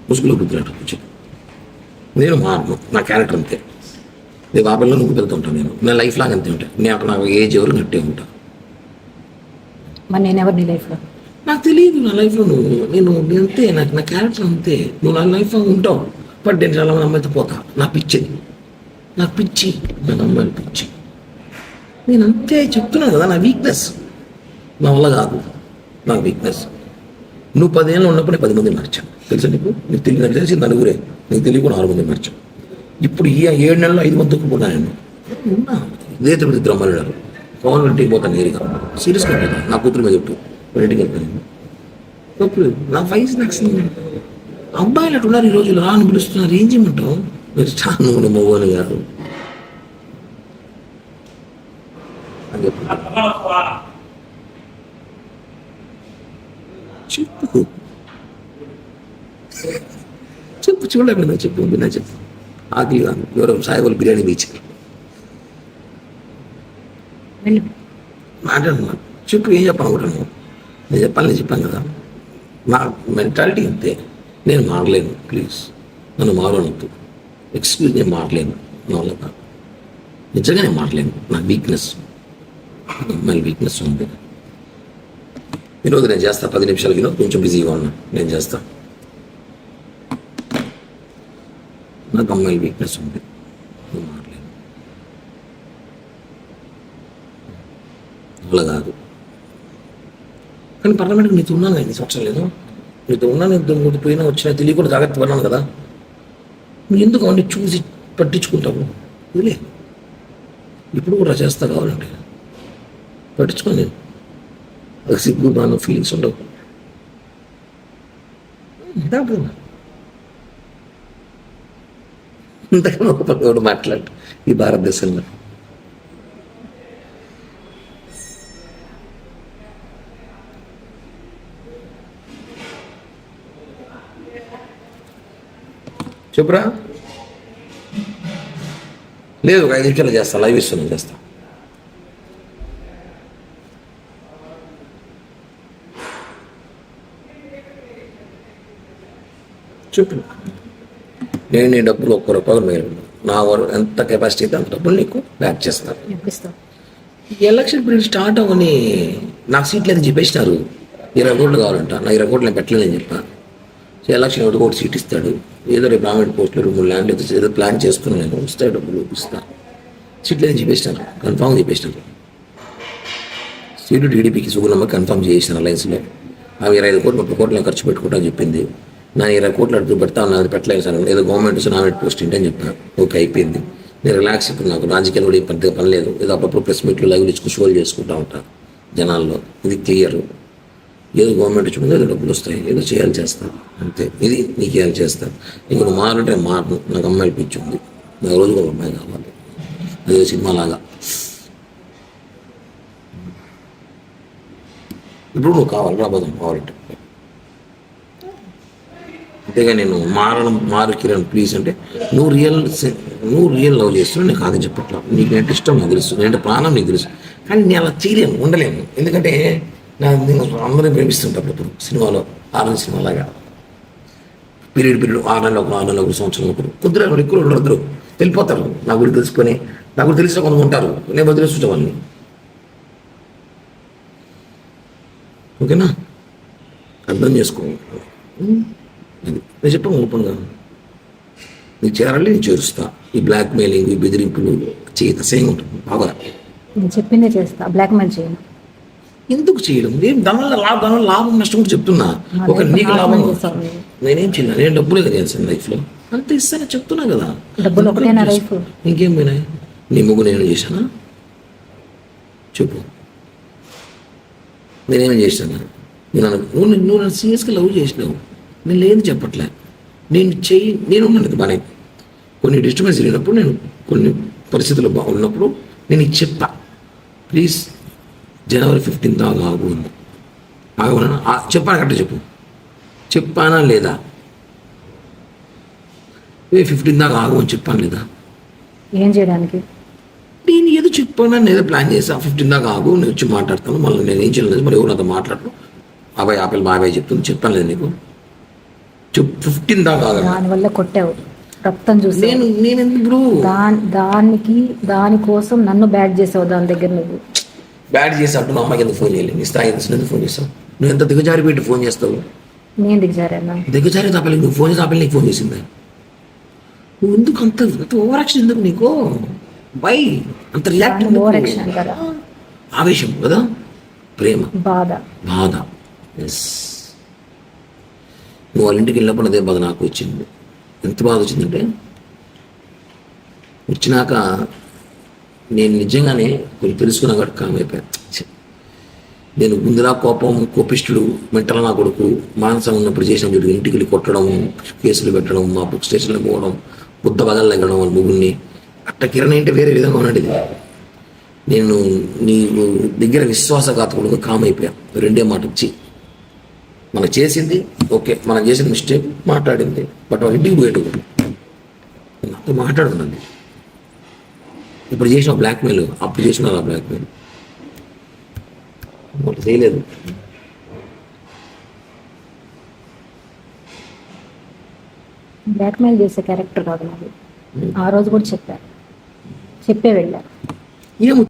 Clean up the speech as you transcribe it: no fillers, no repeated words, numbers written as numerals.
ముసుగులో గుర్తున్నట్టు కూర్చో. నేను మారను, నా క్యారెక్టర్ అంతే. రేపు ఆ పిల్లలు నువ్వు వెళ్తుంటాను. నేను లైఫ్ లాగా అంతే ఉంటాను. నాకు ఏజ్ ఎవరు నట్టే ఉంటా. మరి నేను ఎవరు నీ లైఫ్లో? నాకు తెలియదు నా లైఫ్లో నేను అంతే. నాకు నా క్యారెక్టర్ అంతే. నువ్వు నా లైఫ్లో ఉంటావు. బట్ నేను చాలా మంది అమ్మాయితో పోతా. నా పిచ్చిది, నాకు పిచ్చి, నాకు అమ్మాయిలు పిచ్చి. నేను అంతే చెప్తున్నాను కదా, నా వీక్నెస్. నా వల్ల కాదు, నా వీక్నెస్. నువ్వు 10 ఏళ్ళు ఉన్నప్పుడు 10 మంది మార్చాను తెలుసా నీకు? నీకు తెలియదు, తెలిసి నలుగురే, నీకు తెలియకుండా 6 మంది మార్చాను. ఇప్పుడు ఈ 7 నెలల్లో 5 మంది తొక్కుపోతా నేను ఉన్నా. ఇదే తిరుపతి ఇద్దరు గారు పవన్ ఇంటికి పోతాను నేరుగా. సీరియస్గా పోతాను. నా కూతురు మీద చెప్పు ఇంటికి వెళ్తాను. తప్పులేదు. నా వయసు నాకు అబ్బాయిలు అటు ఉన్నారు ఈ రోజులు. రాని పిలుస్తున్నారు, ఏం చేయమంటావు? మీరు చాలా మోహన్ గారు అని చెప్పు. చెప్పు చెప్పు చూడలేకపోయినా చెప్పు. విన్నా చెప్పు. ఆకలి కాదు, ఎవరో సాయిబాబు బిర్యానీ బీచ్ మాట్లాడుతున్నా. చెప్పు, ఏం చెప్పాలనుకుంటాను? నేను చెప్పాను కదా. నా మెంటాలిటీ అంతే. నేను మారలేను. ప్లీజ్ నన్ను మారనొద్దు. ఎక్స్క్యూజ్, నేను మారలేను. నా వల్ల కాదు, నిజంగా నేను మారలేను. నా వీక్నెస్, మళ్ళీ వీక్నెస్ ఉంది. వినోద్ నేను చేస్తా. 10 నిమిషాలు వినోద్, కొంచెం బిజీగా ఉన్నా, నేను చేస్తా. నాకు అమ్మాయిల వీక్నెస్ ఉంది, నేను మారలేను. అలా కాదు. కానీ పార్లమెంట్కి నీతో ఉన్నాను, 5 సంవత్సరాలు లేదు నీతో ఉన్నాను. ఇంత పోయినా వచ్చినా తెలియకుండా జాగ్రత్త పడినాను కదా. నువ్వు ఎందుకు అవన్నీ చూసి పట్టించుకుంటావు? ఇదిలే, ఇప్పుడు కూడా చేస్తా కావాలంటే పట్టించుకోని. నేను అది సిగ్గు బాగా ఫీలింగ్స్ ఉండవు. ఇంతకన్నా ఒక పక్కన మాట్లాడు ఈ భారతదేశంలో. చెప్పురా. లేదు, ఒక 5 నిమిషాలు చేస్తా. లైవ్ ఇస్తున్నాను, చేస్తా. చెప్పు. నేను నీ డబ్బులు 1 రూపాయలు మేలు, నా ఎంత కెపాసిటీ అయితే అంత డబ్బులు నీకు బ్యాక్ చేస్తాను. ఈ ఎలక్షన్ పీరియడ్ స్టార్ట్ అవ్వని నాకు సీట్లు అయితే చెప్పేసినారు. 20 కోట్లు కావాలంట. నా 20 కోట్లు నేను పెట్టలేదని చెప్పాను. సో ఎలక్షన్ 1 కోటి సీట్ ఇస్తాడు. ఏదో రేపు గవర్నమెంట్ పోస్టులు 2-3 ల్యాండ్ ఏదో ప్లాన్ చేసుకున్నాను. నేను వస్తాయి డబ్బులు ఇస్తాను. సీట్లు అయితే చెప్పేసినారు, కన్ఫామ్ చెప్పేసినారు. సీటు టీడీపీకి సుగుణమ్మ కన్ఫామ్ చేసిన అలయన్స్లో. ఆమె 25 కోట్లు 30 కోట్లు నేను ఖర్చు పెట్టుకుంటా అని చెప్పింది. నా 20 కోట్లు అడుగు పెడతా నాది పెట్టలేదు సార్. ఏదో గవర్నమెంట్ నామినేట్ పోస్ట్ ఏంటి అని చెప్పాను. ఓకే, అయిపోయింది. నేను రిలాక్స్. ఇప్పుడు నాకు రాజకీయాలు కూడా పెద్దగా పని లేదు. ఏదో అప్పుడప్పుడు ప్రెస్ మీట్లు లైవ్లు ఇచ్చుకు షోలు చేసుకుంటా ఉంటాను జనాల్లో. ఇది క్లియర్. ఏదో గవర్నమెంట్ ఇచ్చుకుంటే ఏదో డబ్బులు వస్తాయి, ఏదో చేయాలి చేస్తాను అంతే. ఇది నీకు చేయాలి చేస్తాను. ఇంక నువ్వు మారంటే మారను. నాకు అమ్మాయిలు పిచ్చి ఉంది. నాకు రోజుకు ఒక అమ్మాయి కావాలి. అదే సినిమా లాగా. ఇప్పుడు నువ్వు కావాలి, రాబోదాం కావాలంటే. అంతేగా నేను మారు కిరణ్ ప్లీజ్ అంటే నువ్వు రియల్ లవ్ చేస్తున్నావు. నేను కాదని చెప్పట్లా. నీకు నేను ఇష్టం నాకు తెలుసు, నేను ప్రాణం నీకు తెలుసు. కానీ నేను అలా చేయలేను, ఉండలేను. ఎందుకంటే నేను అందరినీ ప్రేమిస్తుంటా. అప్పుడు సినిమాలో 6 సినిమాలాగా పీరియడ్ 6 నెలలు ఒకరు, 6 నెలలు ఒకరు, సంవత్సరం ఒకరు, కొద్దిగా ఎక్కువ ఉండరు. వెళ్ళిపోతారు. నా గురించి తెలుసుకొని, నా గురించి తెలిసిన కొంత ఉంటారు. నేను వదిలేస్తుంటా వాళ్ళని. ఓకేనా? అర్థం చేసుకో. నేను చెప్పాను ఓపెన్గా. నీకు చేరాలి, నేను చేరుస్తా. ఈ బ్లాక్ మెయిలింగ్, ఈ బెదిరింపులు చేయత సేమ్ ఉంటుంది. బాగా నేను చెప్పిందే చేస్తా, బ్లాక్మెయిల్ చేయను. ఎందుకు చేయడం? దానివల్ల లాభం నష్టం కూడా చెప్తున్నా. ఒక నీకు లాభం నేనేం చేయను. నేను డబ్బులే కదా చేస్తాను లైఫ్లో. అంత ఇస్తానని చెప్తున్నా కదా. డబ్బులు ఒకటేనా లైఫ్? ఇంకేం పోయినాయి? నీ ముగ్గు నేను చేశానా చెప్పు? నేనేమేం చేశాను? నువ్వు నన్ను సీరియస్గా లవ్ చేసినావు. నేను లేదు చెప్పట్లే. నేను ఉన్నాను బాగానే. కొన్ని డిస్టర్బెన్స్ జరిగినప్పుడు, నేను కొన్ని పరిస్థితులు బాగున్నప్పుడు నేను ఇది చెప్పా. ప్లీజ్ జనవరి 15 దాకా ఆగు. ఆగమన్నా చెప్పాను కరెక్ట్ చెప్పు. చెప్పానా లేదా? 15 దాకా ఆగు అని చెప్పాను లేదా? ఏం చేయడానికి? నేను ఏదో చెప్పాను, నేను ఏదో ప్లాన్ చేసా. 15 దాకా ఆగు, నేను వచ్చి మాట్లాడతాను. మళ్ళీ నేను ఏం చేయలేదు. మరి ఎవరు నాతో మాట్లాడను. బాబాయ్ ఆపిల్ బాబాయ్ చెప్తుంది. చెప్పాను లేదు నీకు? చెప్పు 15 దాకా ఆగండి. దానివల్ల కొట్టావు, రక్తం చూసి నేను ఎందుకు బ్రో దానికోసం నన్ను బ్యాడ్ చేసావు దాని దగ్గర నువ్వు. బ్యాడ్ చేసినట్టు మా అమ్మాయికి ఎందుకు ఫోన్ చేయలేదు? నీ స్థాయి ఎందుకు ఫోన్ చేస్తావు? నువ్వు ఎంత దిగజారి పెట్టి ఫోన్ చేస్తావు? నేను దిగజారానా? దిగజారి తాపలి నువ్వు ఫోన్ చేసి ఆపలి నీకు ఫోన్ చేసింది. నువ్వు ఎందుకు అంత ఓవర్ యాక్షన్ ఎందుకు నీకు? బై అంత రియాక్ట్ ఓవర్ యాక్షన్ అంటారా? ఆవేశం కదా, ప్రేమ, బాధ. ఎస్. నువ్వు వాళ్ళ ఇంటికి వెళ్ళినప్పుడు అదే బాధ నాకు వచ్చింది. ఎంత బాధ వచ్చిందంటే, వచ్చినాక నేను నిజంగానే కొంచెం తెలుసుకున్నా కాబట్టి కామైపోయాను. నేను ముందులా కోపిష్టుడు, మెంటల్ నా కొడుకు, మానసం ఉన్నప్పుడు చేసిన చూడు, ఇంటికి వెళ్ళి కొట్టడం, కేసులు పెట్టడం, మా బుక్ స్టేషన్లో పోవడం, బుద్ధ బగలు లెగ్గడం వాళ్ళ ముగ్గురిని అట్ట కిరణ్ అంటే వేరే విధంగా ఉన్నది. నేను నీ దగ్గర విశ్వాసఘాతకుడుగా కామైపోయాను. రెండే మాట ఇచ్చి మనం చేసింది ఓకే, మనం చేసిన మిస్టేక్ మాట్లాడింది, బట్ వాళ్ళ ఇంటికి పోయేటప్పుడు నాతో మాట్లాడున్నది. ఇప్పుడు చేసిన బ్లాక్మెయిల్, అప్పుడు చేసిన బ్లాక్మెయిల్ వాళ్ళు చేయలేదు. బ్లాక్మెయిల్ చేసే క్యారెక్టర్ కాదు నాది. ఆ రోజు కూడా చెప్పే వెళ్ళా. ఏమో